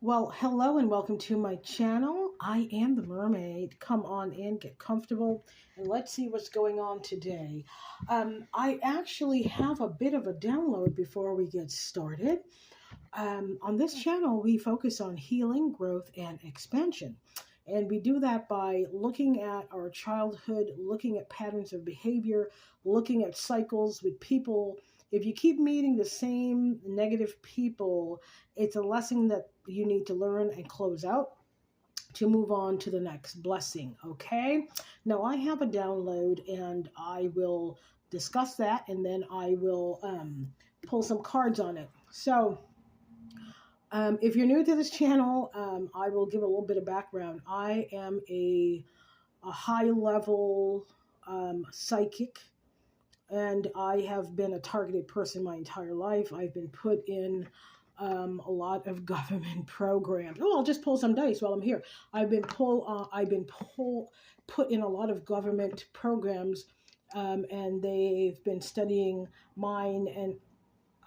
Well, hello and welcome to my channel. I am the Mermaid. Come on in, get comfortable, and let's see what's going on today. I actually have a bit of a download before we get started. On this channel, we focus on healing, growth, and expansion. And we do that by looking at our childhood, looking at patterns of behavior, looking at cycles with people. If you keep meeting the same negative people, it's a lesson that you need to learn and close out to move on to the next blessing. Okay. Now, I have a download and I will discuss that and then I will pull some cards on it. So, if you're new to this channel, I will give a little bit of background. I am a high level psychic, and I have been a targeted person my entire life. I've been put in a lot of government programs. Oh, I'll just pull some dice while I'm here. Put in a lot of government programs, and they've been studying mine and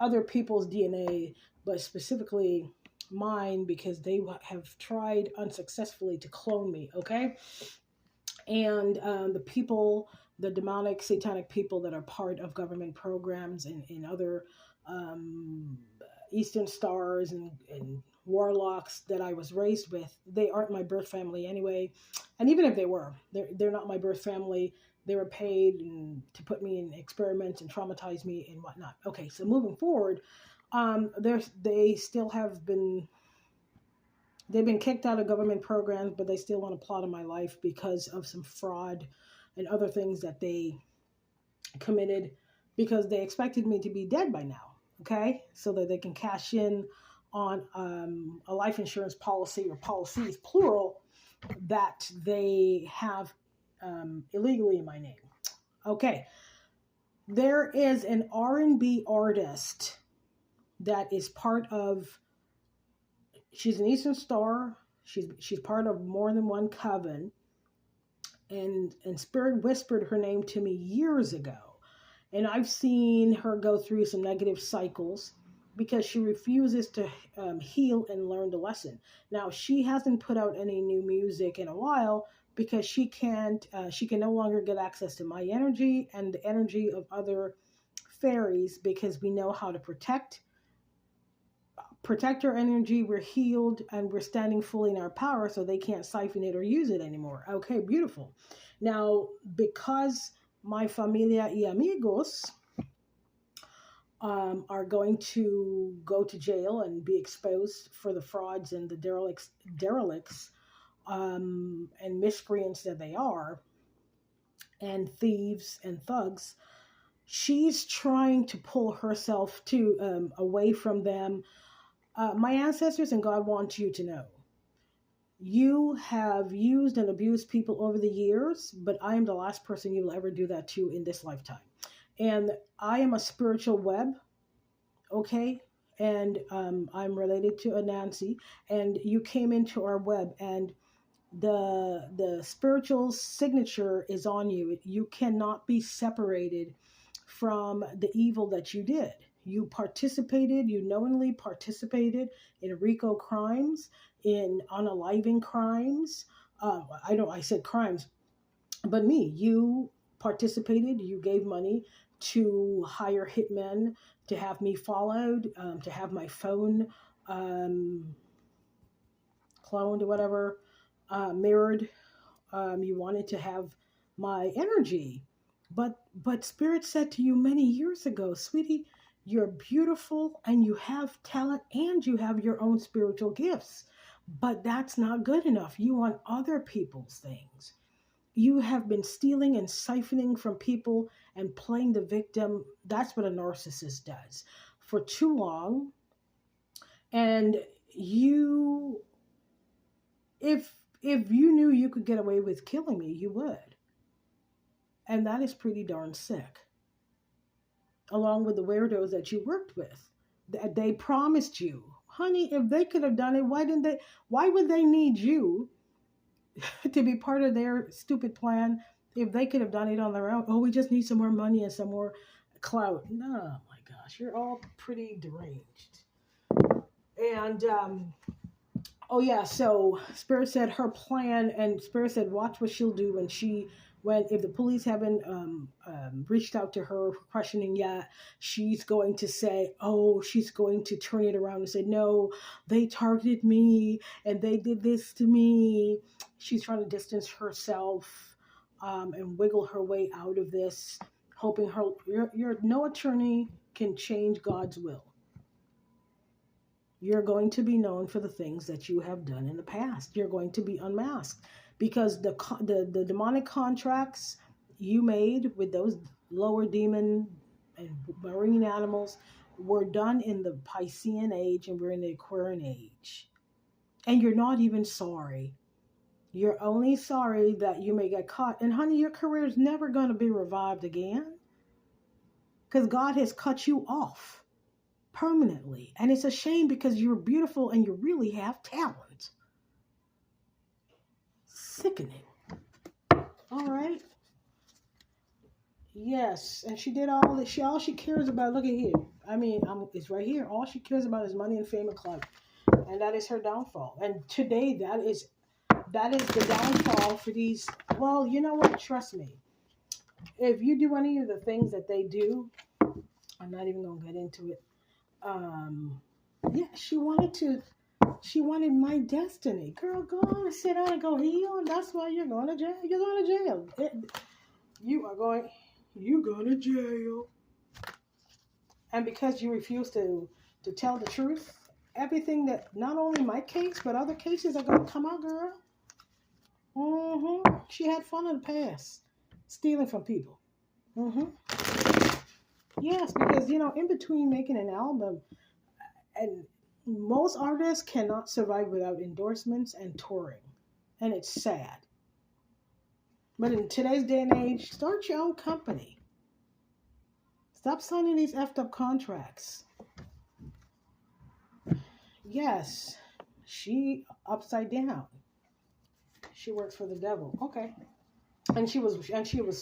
other people's DNA, but specifically mine because they have tried unsuccessfully to clone me. Okay, and the demonic, satanic people that are part of government programs and in other um, Eastern stars and warlocks that I was raised with, they aren't my birth family anyway. And even if they were, they're not my birth family. They were paid to put me in experiments and traumatize me and whatnot. Okay, so moving forward, they still have been they've been kicked out of government programs, but they still want to plot on my life because of some fraud and other things that they committed because they expected me to be dead by now. Okay, so that they can cash in on a life insurance policy or policies plural that they have illegally in my name. Okay, there is an R&B artist that is part of. She's an Eastern Star. She's part of more than one coven, and Spirit whispered her name to me years ago, and I've seen her go through some negative cycles because she refuses to heal and learn the lesson. Now she hasn't put out any new music in a while because she can't. She can no longer get access to my energy and the energy of other fairies because we know how to protect our energy. We're healed and we're standing fully in our power, so they can't siphon it or use it anymore. Okay, beautiful. Now, because my familia y amigos are going to go to jail and be exposed for the frauds and the derelicts and miscreants that they are, and thieves and thugs, she's trying to pull herself away from them. My ancestors and God want you to know, you have used and abused people over the years, but I am the last person you will ever do that to in this lifetime. And I am a spiritual web, okay? And I'm related to Anansi, and you came into our web, and the spiritual signature is on you. You cannot be separated from the evil that you did. You knowingly participated in RICO crimes, in unaliving crimes. I said crimes, but you participated, you gave money to hire hitmen to have me followed, to have my phone cloned or whatever, mirrored. You wanted to have my energy. But Spirit said to you many years ago, sweetie, you're beautiful and you have talent and you have your own spiritual gifts. But that's not good enough. You want other people's things. You have been stealing and siphoning from people and playing the victim. That's what a narcissist does for too long. And you, if you knew you could get away with killing me, you would. And that is pretty darn sick. Along with the weirdos that you worked with. They promised you, honey, if they could have done it, why would they need you to be part of their stupid plan if they could have done it on their own? Oh, we just need some more money and some more clout. No, my gosh, you're all pretty deranged. And Oh yeah, so Spirit said her plan, and Spirit said, watch what she'll do when if the police haven't reached out to her questioning yet, she's going to say, oh, she's going to turn it around and say, no, they targeted me and they did this to me. She's trying to distance herself and wiggle her way out of this, hoping your no attorney can change God's will. You're going to be known for the things that you have done in the past. You're going to be unmasked because the demonic contracts you made with those lower demon and marine animals were done in the Piscean age, and we're in the Aquarian age. And you're not even sorry. You're only sorry that you may get caught. And honey, your career is never going to be revived again because God has cut you off permanently. And it's a shame because you're beautiful and you really have talent. Sickening. All right. Yes, and she did all that. All she cares about, look at here. I mean, it's right here. All she cares about is money and fame and clout. And that is her downfall. And today that is the downfall for these. Well, you know what? Trust me. If you do any of the things that they do, I'm not even going to get into it. Yeah, she wanted my destiny. Girl, go on and sit down and go heal, and that's why you're going to jail. You're going to jail. You're going to jail. And because you refuse to tell the truth, everything that, not only my case, but other cases are going to come out, girl. She had fun in the past, stealing from people. Yes, because, in between making an album, and most artists cannot survive without endorsements and touring. And it's sad. But in today's day and age, start your own company. Stop signing these effed up contracts. Yes, she upside down. She works for the devil. Okay. And she was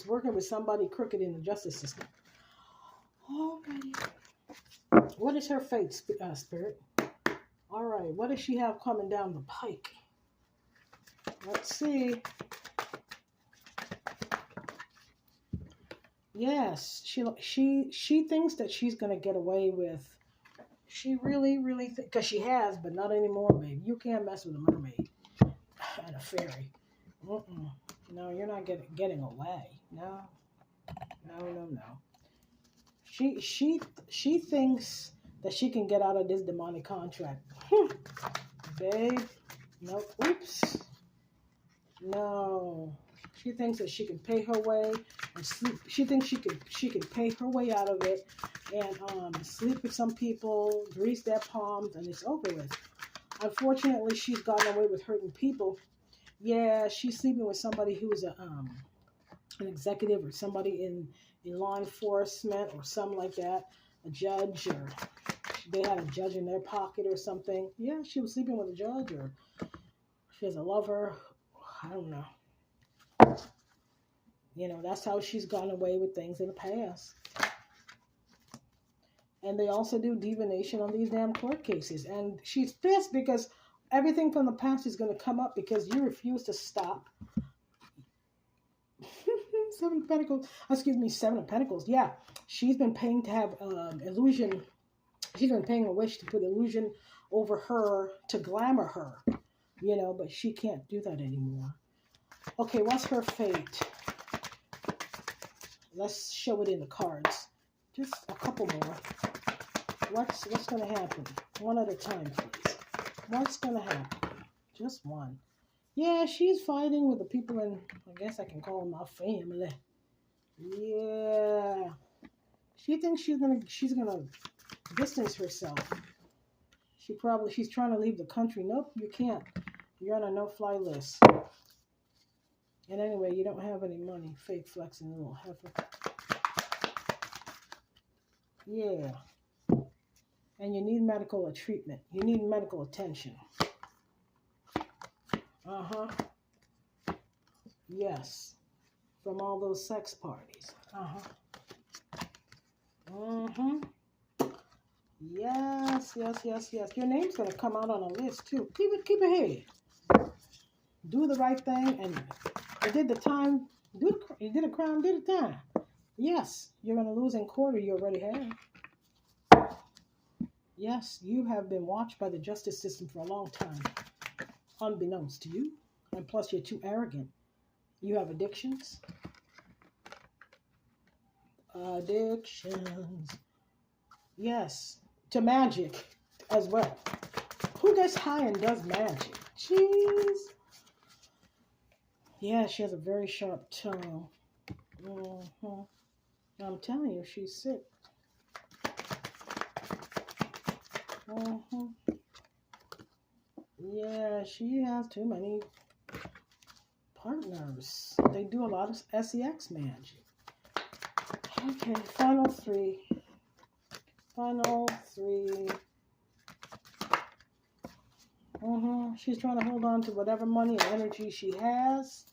working with somebody crooked in the justice system. Alrighty. What is her fate, Spirit? All right. What does she have coming down the pike? Let's see. Yes, she thinks that she's gonna get away with. She really, really because she has, but not anymore, babe. You can't mess with a mermaid and a fairy. No, you're not getting away. No. She thinks that she can get out of this demonic contract. Babe, no, oops. No. She thinks that she can pay her way and sleep. She thinks she can pay her way out of it and sleep with some people, grease their palms, and it's over with. Unfortunately, she's gotten away with hurting people. Yeah, she's sleeping with somebody who's an executive or somebody in law enforcement or something like that, a judge, or they had a judge in their pocket or something. Yeah, she was sleeping with a judge, or she has a lover. I don't know. That's how she's gone away with things in the past. And they also do divination on these damn court cases. And she's pissed because everything from the past is going to come up because you refuse to stop. Seven of Pentacles. Yeah, she's been paying to have illusion. She's been paying a wish to put illusion over her to glamour her. But she can't do that anymore. Okay, what's her fate? Let's show it in the cards. Just a couple more. What's going to happen? One at a time, please. What's going to happen? Just one. Yeah, she's fighting with the people in, I guess I can call them my family. Yeah. She thinks she's gonna distance herself. She's trying to leave the country. Nope, you can't. You're on a no-fly list. And anyway, you don't have any money. Fake flexing little heifer. Yeah. And you need medical treatment. You need medical attention. Yes. From all those sex parties. Yes, yes, yes, yes. Your name's gonna come out on a list too. Keep it here. Do the right thing, and you did the time. You did a crime, did a time. Yes, you're gonna lose in court, or you already have. Yes, you have been watched by the justice system for a long time, unbeknownst to you. And plus, you're too arrogant. You have addictions. Addictions. Yes, to magic as well. Who gets high and does magic? Jeez. Yeah, she has a very sharp tongue. Mm-hmm. I'm telling you, she's sick. Mm-hmm. Yeah, she has too many partners. They do a lot of sex magic. Okay, final three. Final three. She's trying to hold on to whatever money and energy she has.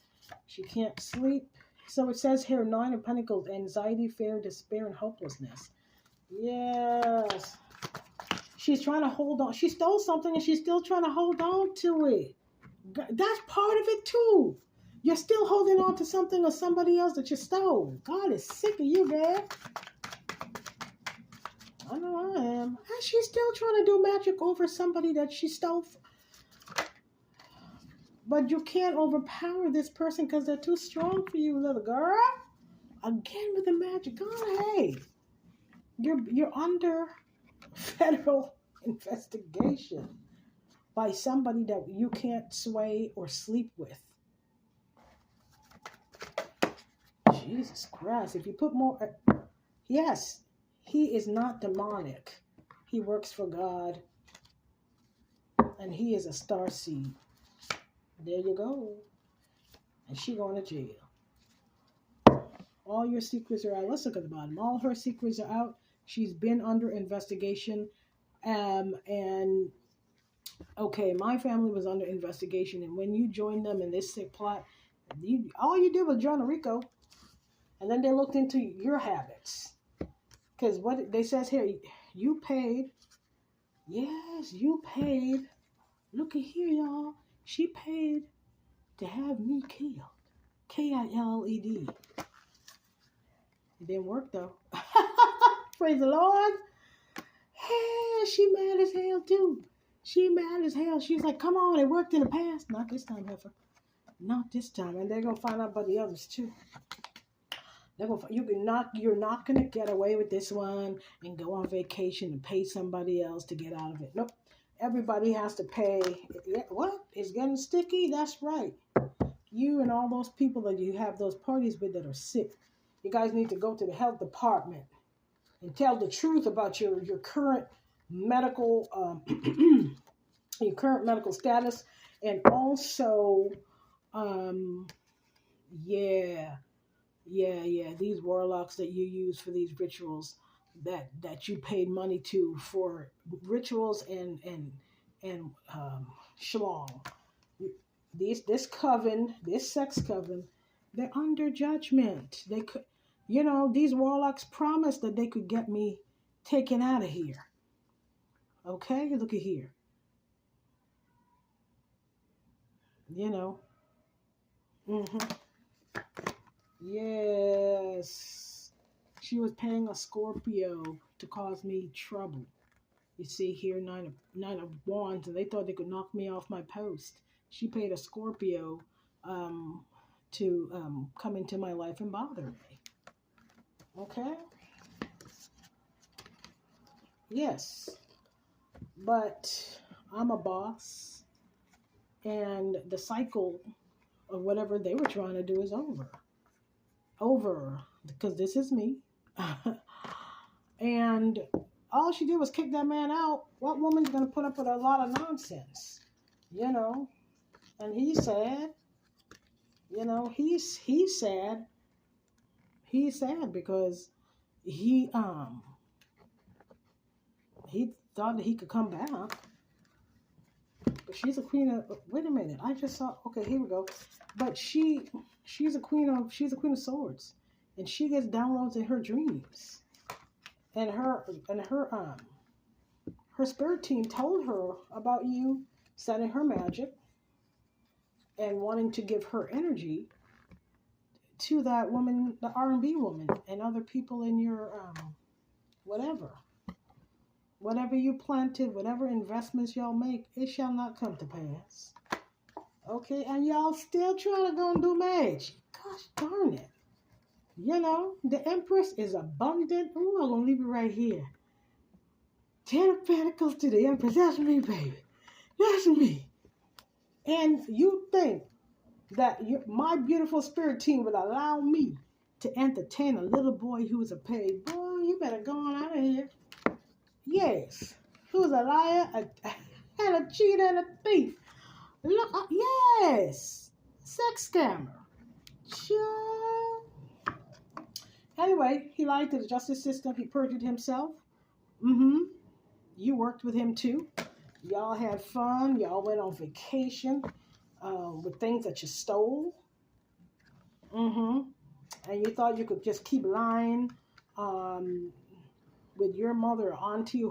She can't sleep. So it says here, 9 of Pentacles, anxiety, fear, despair, and hopelessness. Yes. She's trying to hold on. She stole something and she's still trying to hold on to it. That's part of it too. You're still holding on to something or somebody else that you stole. God is sick of you, man. I know I am. And she's still trying to do magic over somebody that she stole. But you can't overpower this person because they're too strong for you, little girl. Again with the magic. God, hey. You're under federal investigation by somebody that you can't sway or sleep with. Jesus Christ. If you put more... Yes, he is not demonic. He works for God. And he is a star seed. There you go. And she going to jail. All your secrets are out. Let's look at the bottom. All her secrets are out. She's been under investigation. And okay, my family was under investigation. And when you joined them in this sick plot, all you did was join a RICO. And then they looked into your habits. Because what they says here, you paid. Yes, you paid. Look at here, y'all. She paid to have me killed. Killed. It didn't work though. Praise the Lord. Hey, she mad as hell too. She mad as hell. She's like, come on, it worked in the past. Not this time, heifer. Not this time. And they're gonna find out about the others too. You're not gonna get away with this one and go on vacation and pay somebody else to get out of it. Nope. Everybody has to pay. What? It's getting sticky? That's right. You and all those people that you have those parties with that are sick. You guys need to go to the health department and tell the truth about your current medical your current medical status, and also these warlocks that you use for these rituals that you paid money to for rituals and shlong. This coven, this sex coven, they're under judgment. They could, these warlocks promised that they could get me taken out of here. Okay, look at here. Yes. She was paying a Scorpio to cause me trouble. You see here, nine of wands, and they thought they could knock me off my post. She paid a Scorpio to come into my life and bother me. Okay? Yes. But I'm a boss, and the cycle of whatever they were trying to do is over. Because this is me. And all she did was kick that man out. What woman's going to put up with a lot of nonsense? And he's sad. He's sad. He's sad because he thought that he could come back. But she's a queen of, wait a minute, I just saw, okay, here we go. But she's a queen of swords. And she gets downloads in her dreams. And her her spirit team told her about you setting her magic and wanting to give her energy to that woman, the R&B woman, and other people in your whatever you planted, whatever investments y'all make, it shall not come to pass. Okay, and y'all still trying to go and do magic. Gosh darn it. You know, the Empress is abundant. Ooh, I'm gonna leave it right here. 10 of Pentacles to the Empress. That's me, baby. That's me. And you think that my beautiful spirit team would allow me to entertain a little boy who was a paid boy? You better go on out of here. Yes. Who's a liar, and a cheater, and a thief. Look, yes. Sex scammer. Sure. Anyway, he lied to the justice system. He perjured himself. You worked with him too. Y'all had fun. Y'all went on vacation with things that you stole. And you thought you could just keep lying with your mother or auntie